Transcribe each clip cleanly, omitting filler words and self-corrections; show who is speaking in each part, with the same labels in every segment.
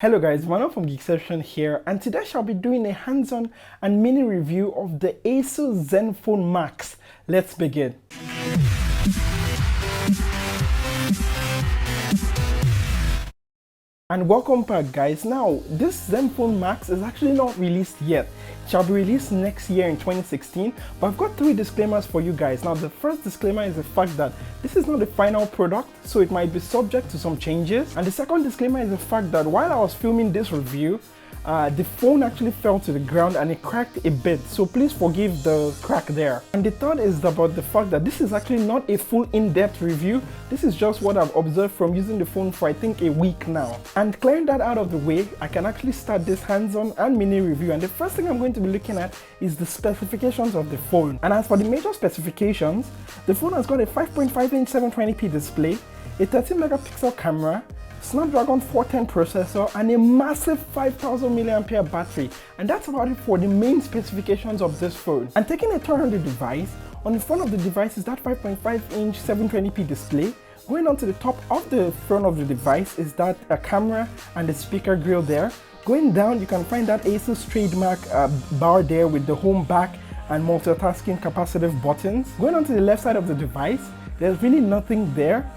Speaker 1: Hello guys, Emmanuel from Geekception here, and today I shall be doing a hands-on and mini review of the ASUS Zenfone Max. Let's begin. And welcome back guys. Now, this Zenfone Max is actually not released yet. It shall be released next year in 2016, but I've got three disclaimers for you guys. Now, the first disclaimer is the fact that this is not the final product, so it might be subject to some changes. And the second disclaimer is the fact that while I was filming this review, the phone actually fell to the ground and it cracked a bit, so please forgive the crack there. And the third is about the fact that this is actually not a full in-depth review. This is just what I've observed from using the phone for I think a week now. And clearing that out of the way, I can actually start this hands-on and mini review. And the first thing I'm going to be looking at is the specifications of the phone. And as for the major specifications, the phone has got a 5.5-inch 720p display, a 13 megapixel camera, Snapdragon 410 processor, and a massive 5000 mAh battery. And that's about it for the main specifications of this phone. And taking a turn on the device, on the front of the device is that 5.5-inch 720p display. Going on to the top of the front of the device is that a camera and the speaker grill there. Going down, you can find that ASUS trademark bar there with the home, back, and multitasking capacitive buttons. Going on to the left side of the device, there's really nothing there.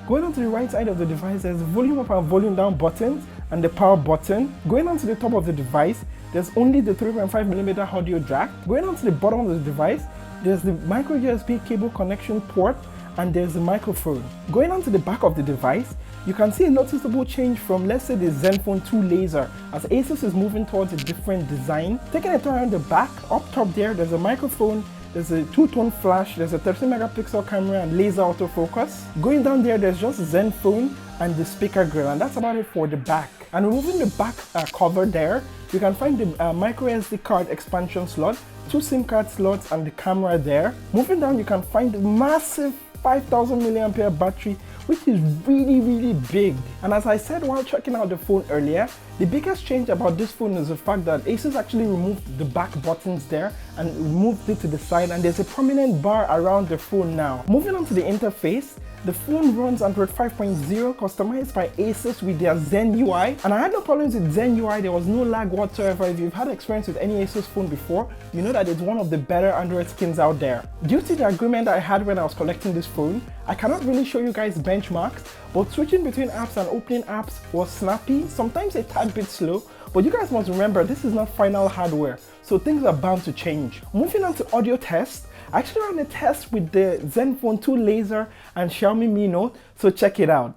Speaker 1: Going on to the right side of the device, there's the volume up and volume down buttons and the power button. Going on to the top of the device, there's only the 3.5mm audio jack. Going on to the bottom of the device, there's the micro USB cable connection port and there's the microphone. Going on to the back of the device, you can see a noticeable change from, let's say, the Zenfone 2 laser, as ASUS is moving towards a different design. Taking a turn around the back, up top there's a microphone, there's a two-tone flash, there's a 13 megapixel camera and laser autofocus. Going down there's just Zenfone and the speaker grill, and that's about it for the back. And removing the back cover there, you can find the micro SD card expansion slot, two SIM card slots and the camera there. Moving down, you can find the massive 5000 mAh battery, which is really big. And as I said while checking out the phone earlier, the biggest change about this phone is the fact that ASUS actually removed the back buttons there and moved it to the side, and there's a prominent bar around the phone now. Moving on to the interface, the phone runs Android 5.0 customized by ASUS with their Zen UI, and I had no problems with Zen UI. There was no lag whatsoever. If you've had experience with any ASUS phone before, you know that it's one of the better Android skins out there. Due to the agreement I had when I was collecting this phone, I cannot really show you guys benchmarks, but switching between apps and opening apps was snappy, sometimes a tad bit slow, but you guys must remember this is not final hardware, so things are bound to change. Moving on to audio tests, I actually ran a test with the Zenfone 2 laser and Xiaomi Mi Note, so check it out.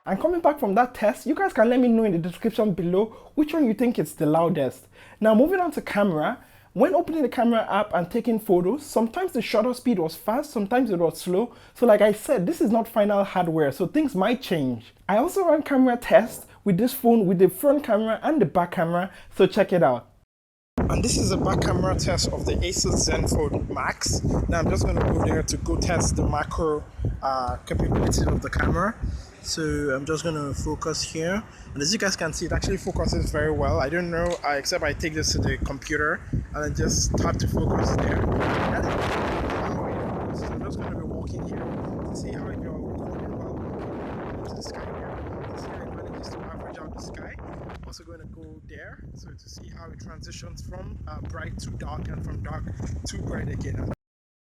Speaker 1: And coming back from that test, you guys can let me know in the description below which one you think is the loudest. Now moving on to camera, when opening the camera app and taking photos, sometimes the shutter speed was fast, sometimes it was slow. So like I said, this is not final hardware, so things might change. I also ran camera tests with this phone with the front camera and the back camera, so check it out. And this is a back camera test of the ASUS Zenfone Max. Now I'm just going to go there to go test the macro capabilities of the camera. So I'm just going to focus here, and as you guys can see, it actually focuses very well. I don't know, except I take this to the computer and I just tap to focus there. So I'm just going to be walking here to see how you're recording well to the sky here. See how it manages to average out the sky. Also going to go there, so to see how it transitions from bright to dark and from dark to bright again.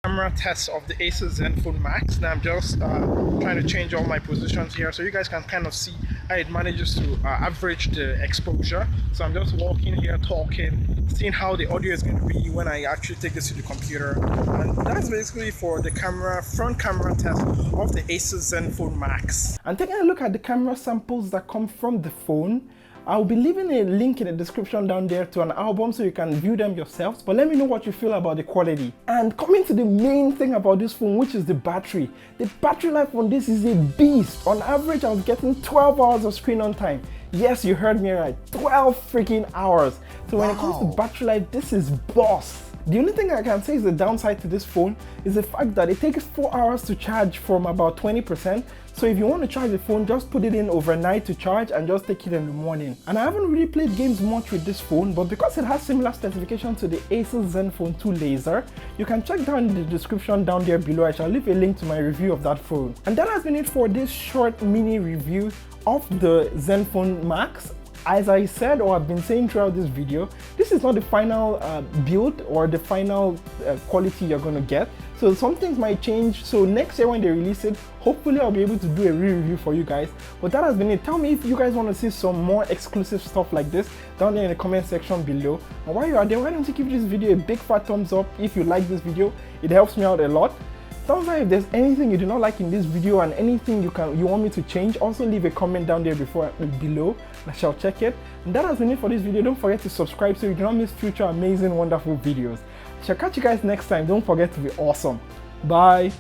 Speaker 1: Camera test of the ASUS Zenfone Max. Now I'm just trying to change all my positions here so you guys can kind of see how it manages to average the exposure. So I'm just walking here talking, seeing how the audio is going to be when I actually take this to the computer. And that's basically for the front camera test of the ASUS Zenfone Max. And taking a look at the camera samples that come from the phone, I'll be leaving a link in the description down there to an album so you can view them yourselves, but let me know what you feel about the quality. And coming to the main thing about this phone, which is the battery. The battery life on this is a beast. On average, I was getting 12 hours of screen on time. Yes, you heard me right, 12 freaking hours. So when it comes to battery life, this is boss. The only thing I can say is the downside to this phone is the fact that it takes 4 hours to charge from about 20%. So if you want to charge the phone, just put it in overnight to charge and just take it in the morning. And I haven't really played games much with this phone, but because it has similar specifications to the ASUS Zenfone 2 Laser, you can check down in the description down there below. I shall leave a link to my review of that phone. And that has been it for this short mini review of the Zenfone Max. As I said, or I've been saying throughout this video, this is not the final build or the final quality you're going to get. So some things might change. So next year when they release it, hopefully I'll be able to do a review for you guys. But that has been it. Tell me if you guys want to see some more exclusive stuff like this down there in the comment section below. And while you are there, why don't you give this video a big fat thumbs up if you like this video? It helps me out a lot. Thumbs up if there's anything you do not like in this video and anything you want me to change. Also leave a comment down there below. I shall check it. And that has been it for this video. Don't forget to subscribe so you do not miss future amazing, wonderful videos. I shall catch you guys next time. Don't forget to be awesome. Bye.